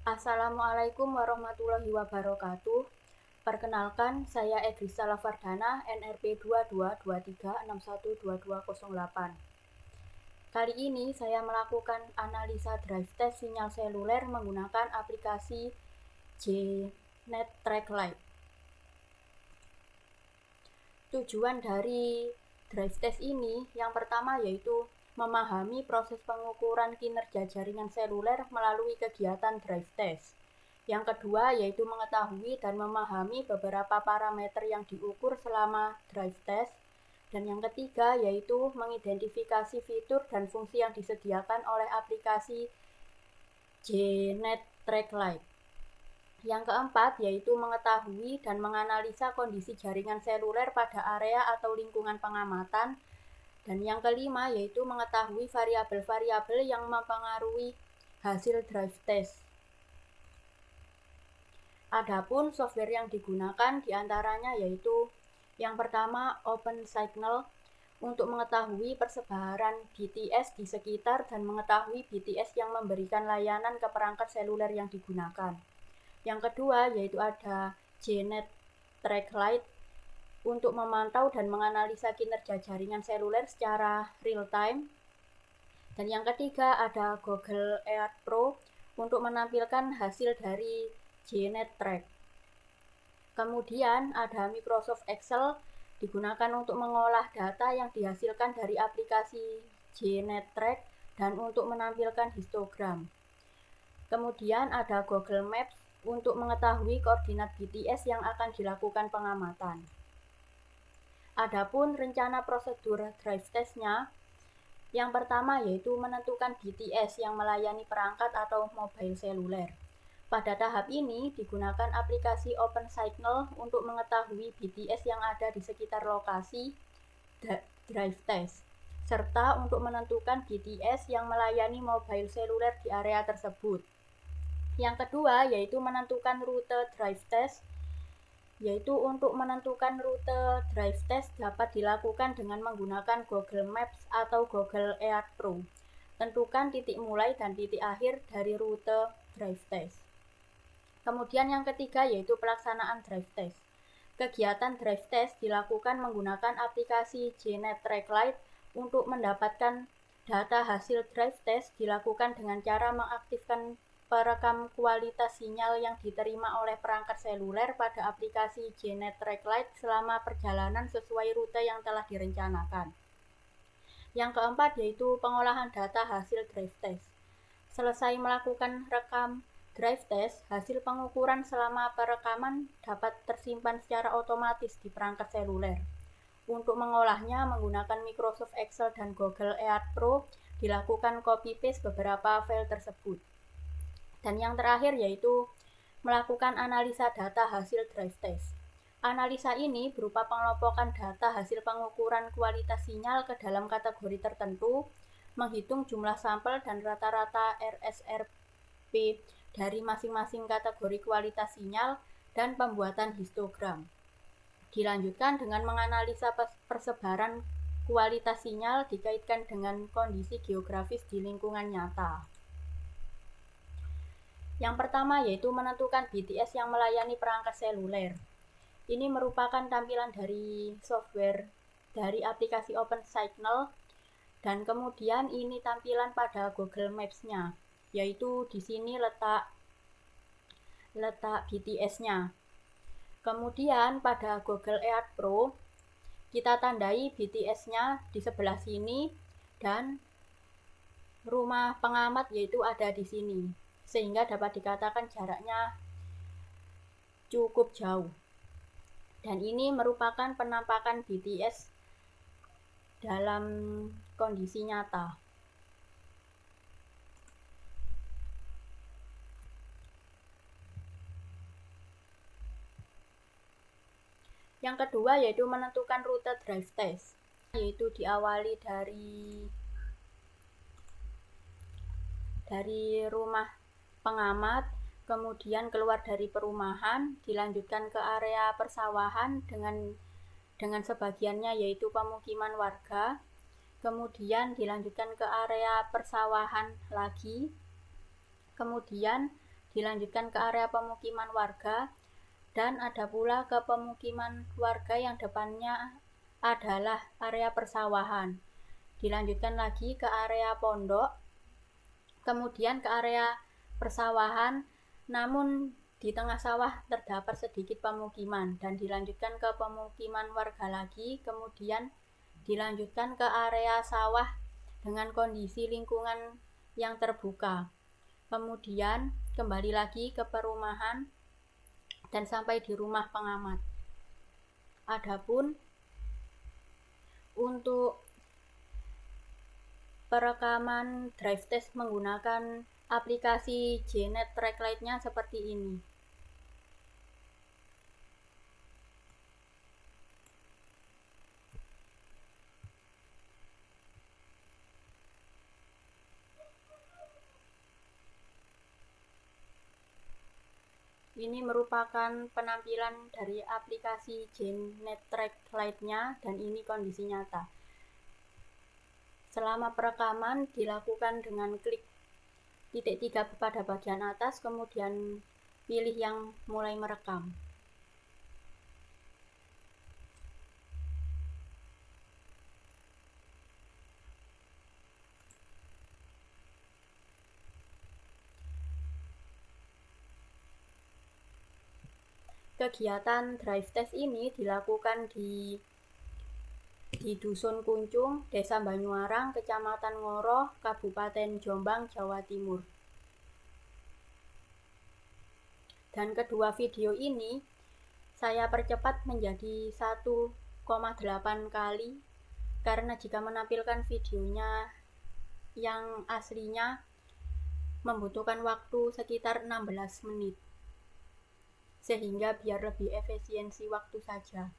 Assalamualaikum warahmatullahi wabarakatuh. Perkenalkan, saya Edrisa Lavardana, NRP 2223612208. Kali ini saya melakukan analisa drive test sinyal seluler menggunakan aplikasi JNet Track Lite. Tujuan dari drive test ini yang pertama yaitu memahami proses pengukuran kinerja jaringan seluler melalui kegiatan drive test. Yang kedua yaitu mengetahui dan memahami beberapa parameter yang diukur selama drive test. Dan yang ketiga yaitu mengidentifikasi fitur dan fungsi yang disediakan oleh aplikasi JNet Track Lite. Yang keempat yaitu mengetahui dan menganalisa kondisi jaringan seluler pada area atau lingkungan pengamatan. Dan yang kelima yaitu mengetahui variabel-variabel yang mempengaruhi hasil drive test. Adapun software yang digunakan diantaranya yaitu yang pertama OpenSignal untuk mengetahui persebaran BTS di sekitar dan mengetahui BTS yang memberikan layanan ke perangkat seluler yang digunakan. Yang kedua yaitu ada JNet Track Lite untuk memantau dan menganalisa kinerja jaringan seluler secara real time. Dan yang ketiga ada Google Earth Pro untuk menampilkan hasil dari JNet Track. Kemudian ada Microsoft Excel digunakan untuk mengolah data yang dihasilkan dari aplikasi JNet Track dan untuk menampilkan histogram. Kemudian ada Google Maps untuk mengetahui koordinat BTS yang akan dilakukan pengamatan. Adapun rencana prosedur drive test-nya, yang pertama yaitu menentukan BTS yang melayani perangkat atau mobile seluler. Pada tahap ini digunakan aplikasi OpenSignal untuk mengetahui BTS yang ada di sekitar lokasi drive test, serta untuk menentukan BTS yang melayani mobile seluler di area tersebut. Yang kedua yaitu menentukan rute drive test, yaitu untuk menentukan rute drive test dapat dilakukan dengan menggunakan Google Maps atau Google Earth Pro. Tentukan titik mulai dan titik akhir dari rute drive test. Kemudian yang ketiga yaitu pelaksanaan drive test. Kegiatan drive test dilakukan menggunakan aplikasi JNet Track Lite untuk mendapatkan data hasil drive test dilakukan dengan cara mengaktifkan perekam kualitas sinyal yang diterima oleh perangkat seluler pada aplikasi JNet Track Lite selama perjalanan sesuai rute yang telah direncanakan. Yang keempat yaitu pengolahan data hasil drive test. Selesai melakukan rekam drive test, hasil pengukuran selama perekaman dapat tersimpan secara otomatis di perangkat seluler. Untuk mengolahnya menggunakan Microsoft Excel dan Google Earth Pro, dilakukan copy-paste beberapa file tersebut. Dan yang terakhir yaitu melakukan analisa data hasil drive test. Analisa ini berupa pengelompokan data hasil pengukuran kualitas sinyal ke dalam kategori tertentu, menghitung jumlah sampel dan rata-rata RSRP dari masing-masing kategori kualitas sinyal, dan pembuatan histogram. Dilanjutkan dengan menganalisa persebaran kualitas sinyal dikaitkan dengan kondisi geografis di lingkungan nyata. Yang pertama yaitu menentukan BTS yang melayani perangkat seluler. Ini merupakan tampilan dari software dari aplikasi OpenSignal, dan kemudian ini tampilan pada Google Maps-nya, yaitu di sini letak BTS-nya. Kemudian pada Google Earth Pro kita tandai BTS-nya di sebelah sini dan rumah pengamat yaitu ada di sini, sehingga dapat dikatakan jaraknya cukup jauh. Dan ini merupakan penampakan BTS dalam kondisi nyata. Yang kedua yaitu menentukan rute drive test, yaitu diawali dari rumah pengamat, kemudian keluar dari perumahan, dilanjutkan ke area persawahan dengan sebagiannya yaitu pemukiman warga, kemudian dilanjutkan ke area persawahan lagi, kemudian dilanjutkan ke area pemukiman warga, dan ada pula ke pemukiman warga yang depannya adalah area persawahan. Dilanjutkan lagi ke area pondok, kemudian ke area persawahan, namun di tengah sawah terdapat sedikit pemukiman, dan dilanjutkan ke pemukiman warga lagi, kemudian dilanjutkan ke area sawah dengan kondisi lingkungan yang terbuka. Kemudian kembali lagi ke perumahan dan sampai di rumah pengamat. Adapun untuk perekaman drive test menggunakan aplikasi JNet Track Lite-nya seperti ini. Ini merupakan penampilan dari aplikasi JNet Track Lite-nya, dan ini kondisi nyata. Selama perekaman dilakukan dengan klik titik 3 pada bagian atas, kemudian pilih yang mulai merekam. Kegiatan drive test ini dilakukan di Dusun Kuncung, Desa Banyuarang, Kecamatan Ngoroh, Kabupaten Jombang, Jawa Timur. Dan kedua video ini saya percepat menjadi 1,8 kali, karena jika menampilkan videonya yang aslinya membutuhkan waktu sekitar 16 menit, sehingga biar lebih efisiensi waktu saja.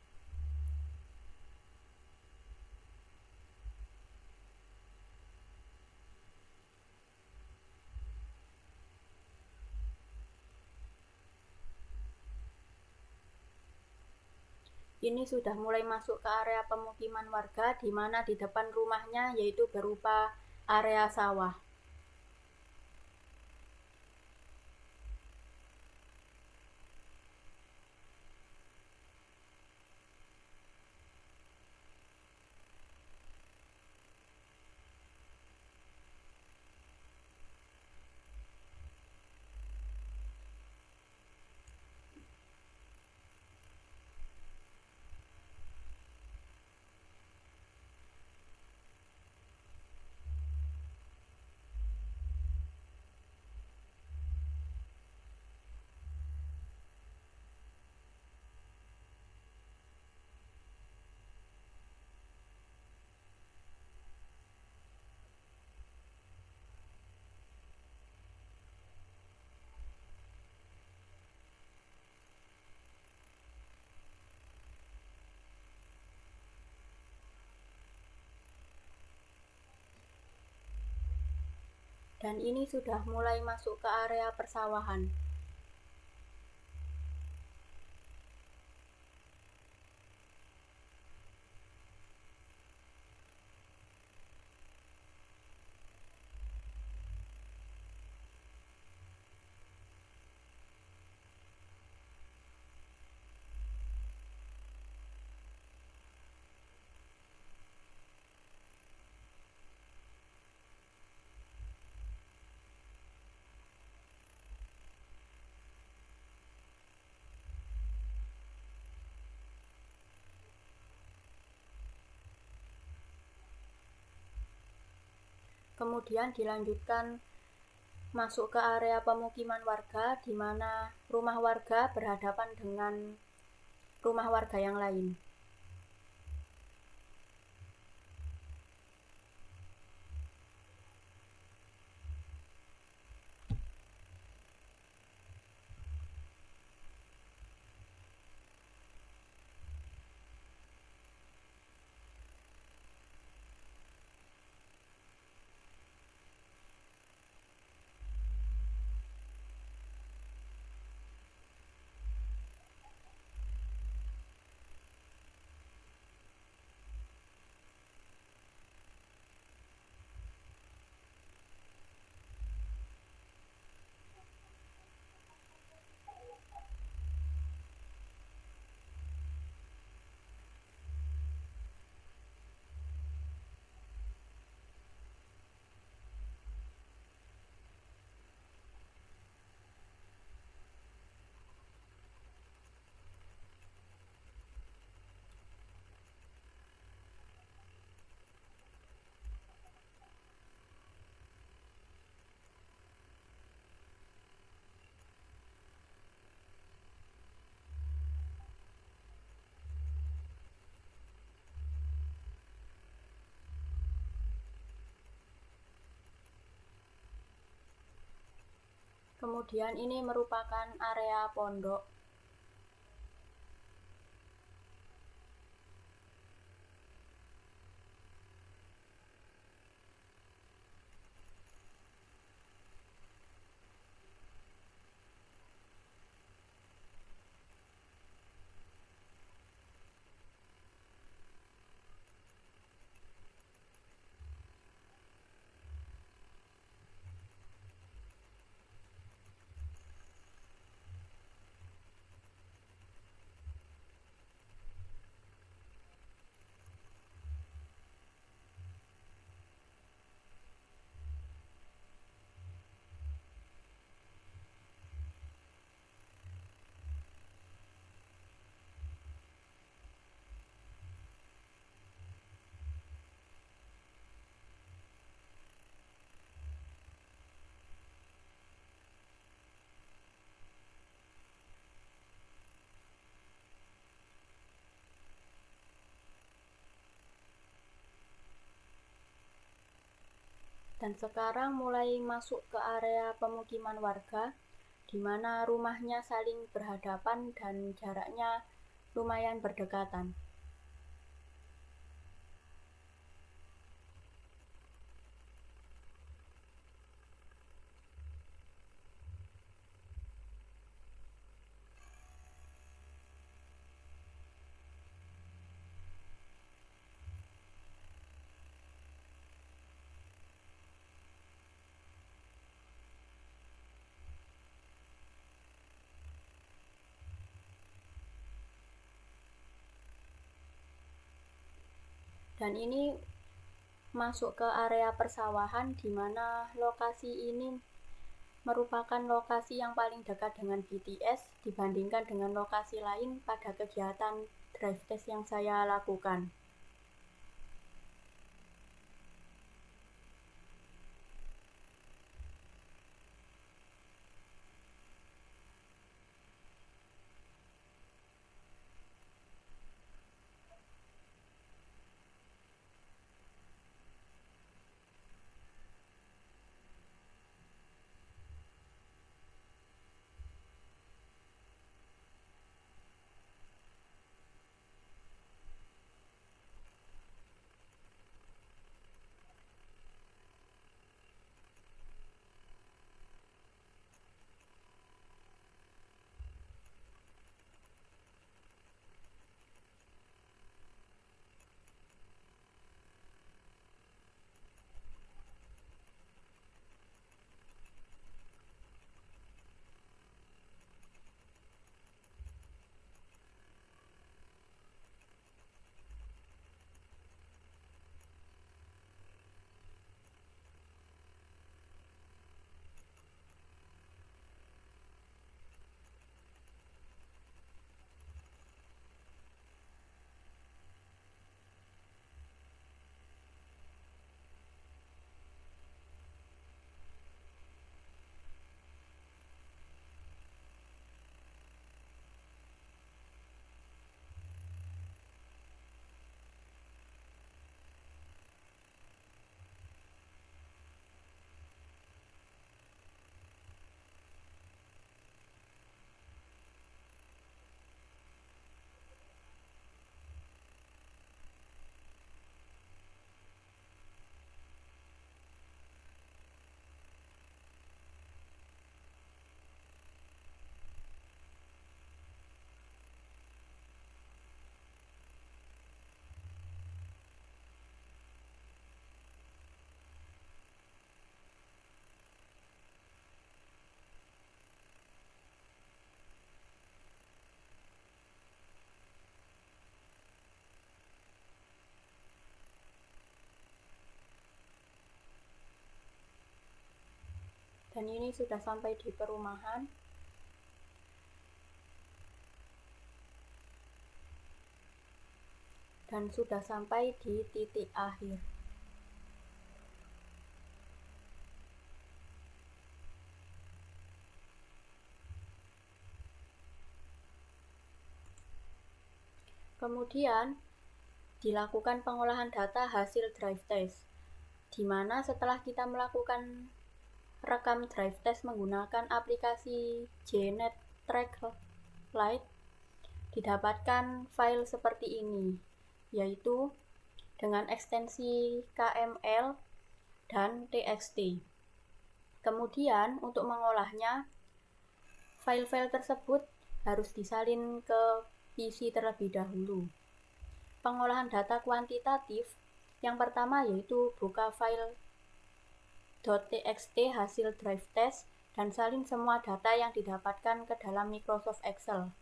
Ini sudah mulai masuk ke area pemukiman warga, di mana di depan rumahnya yaitu berupa area sawah. Dan ini sudah mulai masuk ke area persawahan. Kemudian dilanjutkan masuk ke area pemukiman warga, di mana rumah warga berhadapan dengan rumah warga yang lain. Kemudian ini merupakan area pondok. Dan sekarang mulai masuk ke area pemukiman warga, di mana rumahnya saling berhadapan dan jaraknya lumayan berdekatan. Dan ini masuk ke area persawahan, di mana lokasi ini merupakan lokasi yang paling dekat dengan BTS dibandingkan dengan lokasi lain pada kegiatan drive test yang saya lakukan. Dan ini sudah sampai di perumahan. Dan sudah sampai di titik akhir. Kemudian dilakukan pengolahan data hasil drive test, di mana setelah kita melakukan rekam drive test menggunakan aplikasi GNetTrack Lite, didapatkan file seperti ini, yaitu dengan ekstensi KML dan TXT. Kemudian untuk mengolahnya, file-file tersebut harus disalin ke PC terlebih dahulu. Pengolahan data kuantitatif yang pertama yaitu buka file .txt hasil drive test dan salin semua data yang didapatkan ke dalam Microsoft Excel.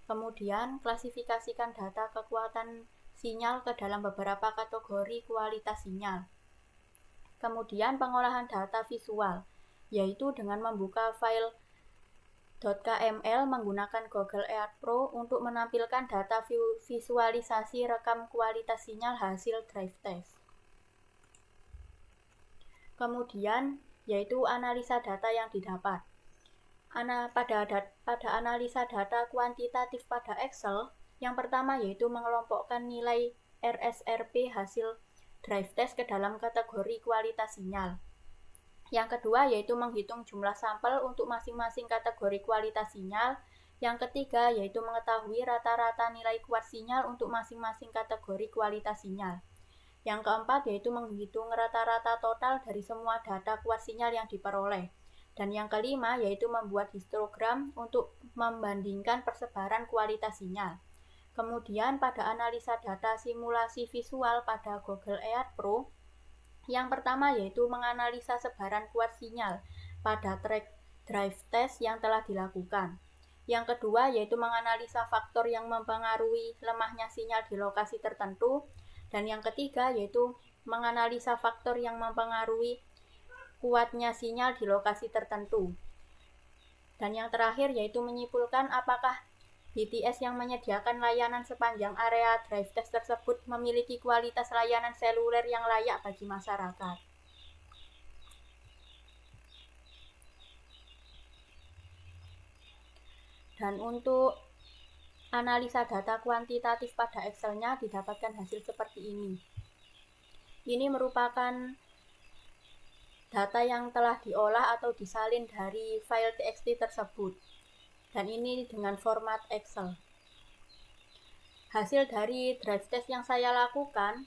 Kemudian klasifikasikan data kekuatan sinyal ke dalam beberapa kategori kualitas sinyal. Kemudian pengolahan data visual, yaitu dengan membuka file .kml menggunakan Google Earth Pro untuk menampilkan data visualisasi rekam kualitas sinyal hasil drive test. Kemudian yaitu analisa data yang didapat. Pada analisa data kuantitatif pada Excel, yang pertama yaitu mengelompokkan nilai RSRP hasil drive test ke dalam kategori kualitas sinyal. Yang kedua yaitu menghitung jumlah sampel untuk masing-masing kategori kualitas sinyal. Yang ketiga yaitu mengetahui rata-rata nilai kuart sinyal untuk masing-masing kategori kualitas sinyal. Yang keempat yaitu menghitung rata-rata total dari semua data kuart sinyal yang diperoleh. Dan yang kelima yaitu membuat histogram untuk membandingkan persebaran kualitas sinyal. Kemudian pada analisa data simulasi visual pada Google Earth Pro, yang pertama yaitu menganalisa sebaran kuart sinyal pada track drive test yang telah dilakukan. Yang kedua yaitu menganalisa faktor yang mempengaruhi lemahnya sinyal di lokasi tertentu. Dan yang ketiga yaitu menganalisa faktor yang mempengaruhi kuatnya sinyal di lokasi tertentu. Dan yang terakhir yaitu menyimpulkan apakah BTS yang menyediakan layanan sepanjang area drive test tersebut memiliki kualitas layanan seluler yang layak bagi masyarakat. Dan untuk analisa data kuantitatif pada Excel-nya didapatkan hasil seperti ini. Ini merupakan data yang telah diolah atau disalin dari file TXT tersebut. Dan ini dengan format Excel. Hasil dari drive test yang saya lakukan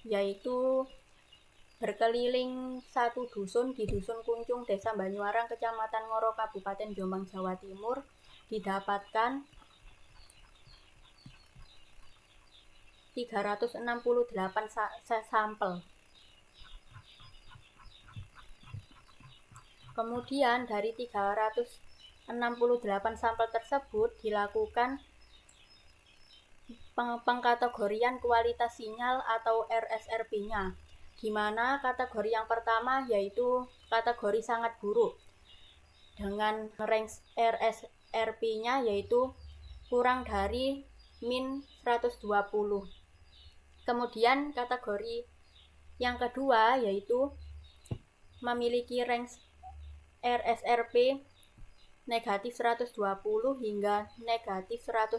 yaitu berkeliling satu dusun di Dusun Kuncung, Desa Banyuarang, Kecamatan Ngoro, Kabupaten Jombang, Jawa Timur, didapatkan 368 sampel. Kemudian dari 368 sampel tersebut dilakukan pengkategorian kualitas sinyal atau RSRP-nya, di mana kategori yang pertama yaitu kategori sangat buruk dengan range RSRP-nya yaitu kurang dari min 120. Kemudian kategori yang kedua yaitu memiliki range RSRP negatif 120 hingga negatif 110,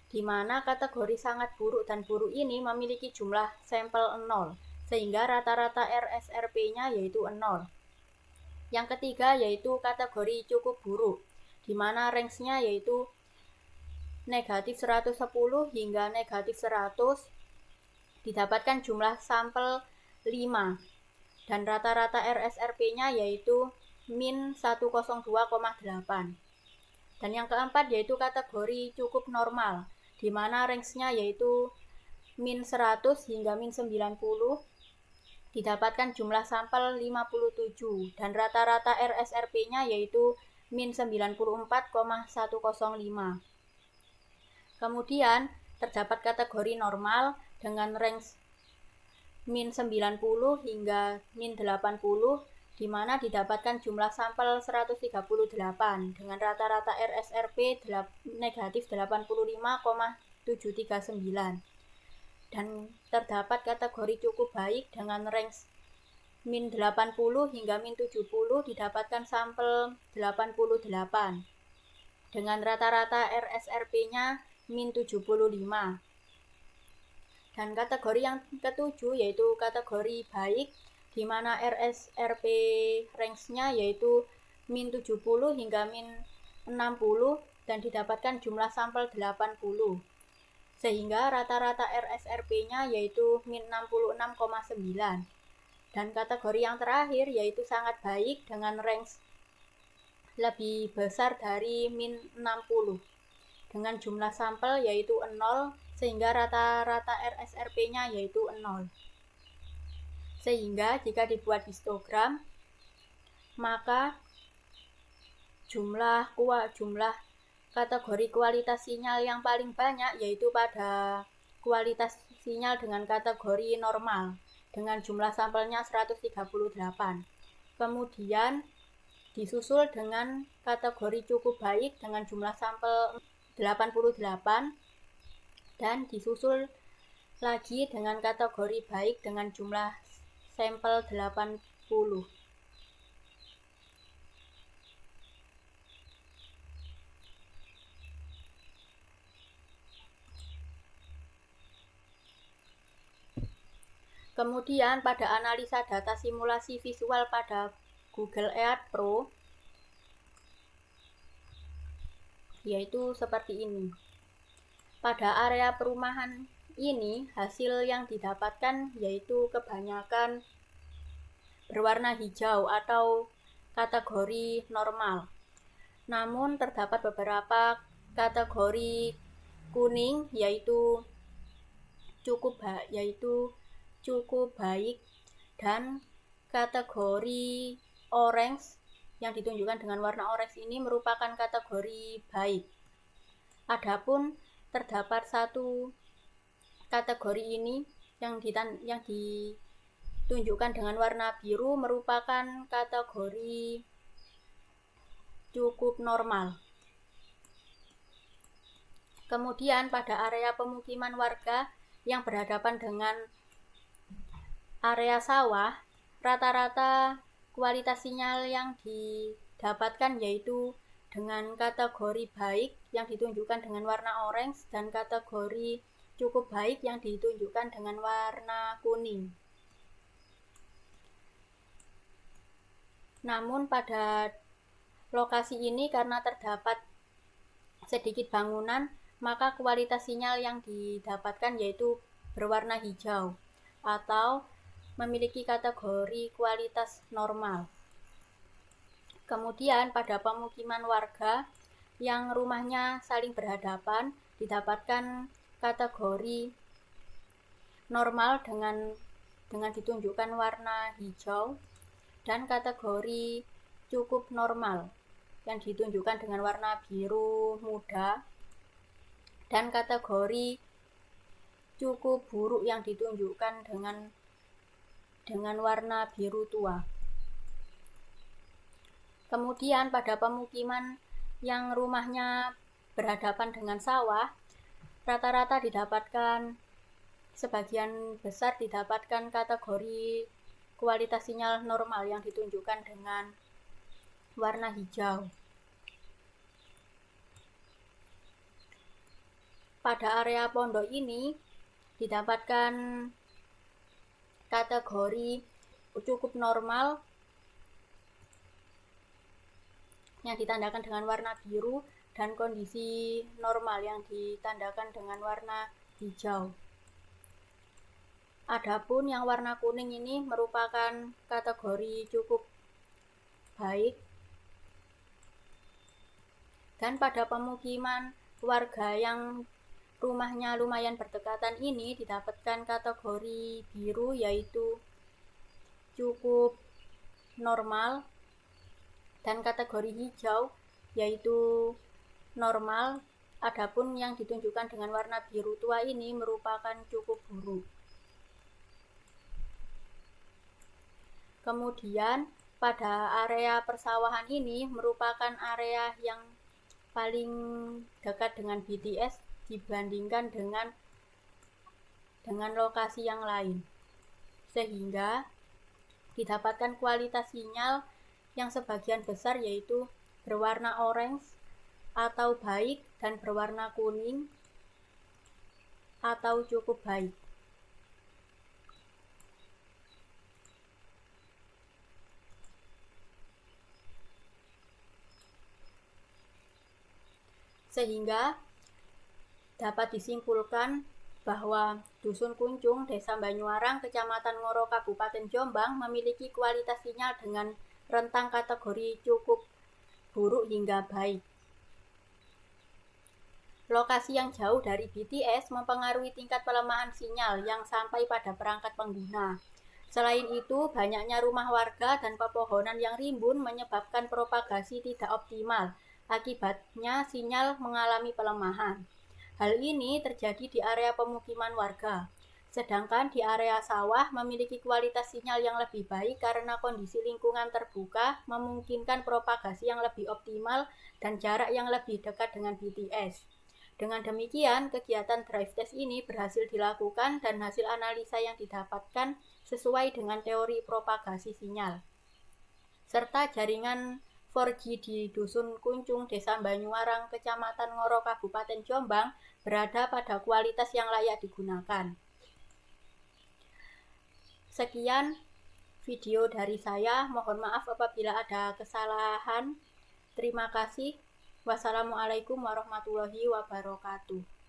di mana kategori sangat buruk dan buruk ini memiliki jumlah sampel 0, sehingga rata-rata RSRP-nya yaitu 0. Yang ketiga yaitu kategori cukup buruk, di mana range-nya yaitu negatif 110 hingga negatif 100, didapatkan jumlah sampel 5, dan rata-rata RSRP-nya yaitu min 102,8. Dan yang keempat yaitu kategori cukup normal, di mana range-nya yaitu min 100 hingga min 90, didapatkan jumlah sampel 57, dan rata-rata RSRP-nya yaitu min 94,105. Kemudian terdapat kategori normal dengan range min 90 hingga min 80, di mana didapatkan jumlah sampel 138 dengan rata-rata RSRP negatif 85,739. Dan terdapat kategori cukup baik dengan range min 80 hingga min 70, didapatkan sampel 88 dengan rata-rata RSRP-nya min 75. Dan kategori yang ketujuh yaitu kategori baik di mana RSRP range-nya yaitu min 70 hingga min 60 dan didapatkan jumlah sampel 80. Sehingga rata-rata RSRP-nya yaitu min 66,9. Dan kategori yang terakhir yaitu sangat baik dengan range lebih besar dari min 60 dengan jumlah sampel yaitu 0, sehingga rata-rata RSRP-nya yaitu 0. Sehingga jika dibuat histogram, maka jumlah kategori kualitas sinyal yang paling banyak yaitu pada kualitas sinyal dengan kategori normal dengan jumlah sampelnya 138. Kemudian disusul dengan kategori cukup baik dengan jumlah sampel 88 dan disusul lagi dengan kategori baik dengan jumlah sampel 80. Kemudian pada analisa data simulasi visual pada Google Earth Pro yaitu seperti ini. Pada area perumahan ini hasil yang didapatkan yaitu kebanyakan berwarna hijau atau kategori normal. Namun terdapat beberapa kategori kuning yaitu cukup baik dan kategori orange yang ditunjukkan dengan warna orange ini merupakan kategori baik. Adapun terdapat satu kategori ini yang ditunjukkan dengan warna biru merupakan kategori cukup normal. Kemudian pada area pemukiman warga yang berhadapan dengan area sawah, rata-rata kualitas sinyal yang didapatkan yaitu dengan kategori baik yang ditunjukkan dengan warna orange dan kategori cukup baik yang ditunjukkan dengan warna kuning. Namun pada lokasi ini karena terdapat sedikit bangunan, maka kualitas sinyal yang didapatkan yaitu berwarna hijau atau memiliki kategori kualitas normal. Kemudian pada pemukiman warga yang rumahnya saling berhadapan didapatkan kategori normal dengan ditunjukkan warna hijau dan kategori cukup normal yang ditunjukkan dengan warna biru muda dan kategori cukup buruk yang ditunjukkan dengan warna biru tua. Kemudian pada pemukiman yang rumahnya berhadapan dengan sawah, rata-rata sebagian besar didapatkan kategori kualitas sinyal normal yang ditunjukkan dengan warna hijau. Pada area pondok ini didapatkan kategori cukup normal yang ditandakan dengan warna biru dan kondisi normal yang ditandakan dengan warna hijau. Adapun yang warna kuning ini merupakan kategori cukup baik. Dan pada pemukiman warga yang rumahnya lumayan berdekatan ini didapatkan kategori biru yaitu cukup normal dan kategori hijau yaitu normal. Adapun yang ditunjukkan dengan warna biru tua ini merupakan cukup buruk. Kemudian pada area persawahan ini merupakan area yang paling dekat dengan BTS dibandingkan dengan lokasi yang lain, sehingga didapatkan kualitas sinyal yang sebagian besar yaitu berwarna orange atau baik dan berwarna kuning atau cukup baik. Sehingga dapat disimpulkan bahwa Dusun Kuncung, Desa Banyuwarang, Kecamatan Ngoro, Kabupaten Jombang memiliki kualitas sinyal dengan rentang kategori cukup buruk hingga baik. Lokasi yang jauh dari BTS mempengaruhi tingkat pelemahan sinyal yang sampai pada perangkat pengguna. Selain itu, banyaknya rumah warga dan pepohonan yang rimbun menyebabkan propagasi tidak optimal. Akibatnya, sinyal mengalami pelemahan. Hal ini terjadi di area pemukiman warga. Sedangkan di area sawah memiliki kualitas sinyal yang lebih baik karena kondisi lingkungan terbuka memungkinkan propagasi yang lebih optimal dan jarak yang lebih dekat dengan BTS. Dengan demikian, kegiatan drive test ini berhasil dilakukan dan hasil analisa yang didapatkan sesuai dengan teori propagasi sinyal. Serta jaringan 4G di Dusun Kuncung, Desa Banyuwarang, Kecamatan Ngoro, Kabupaten Jombang berada pada kualitas yang layak digunakan. Sekian video dari saya, mohon maaf apabila ada kesalahan. Terima kasih. Wassalamualaikum warahmatullahi wabarakatuh.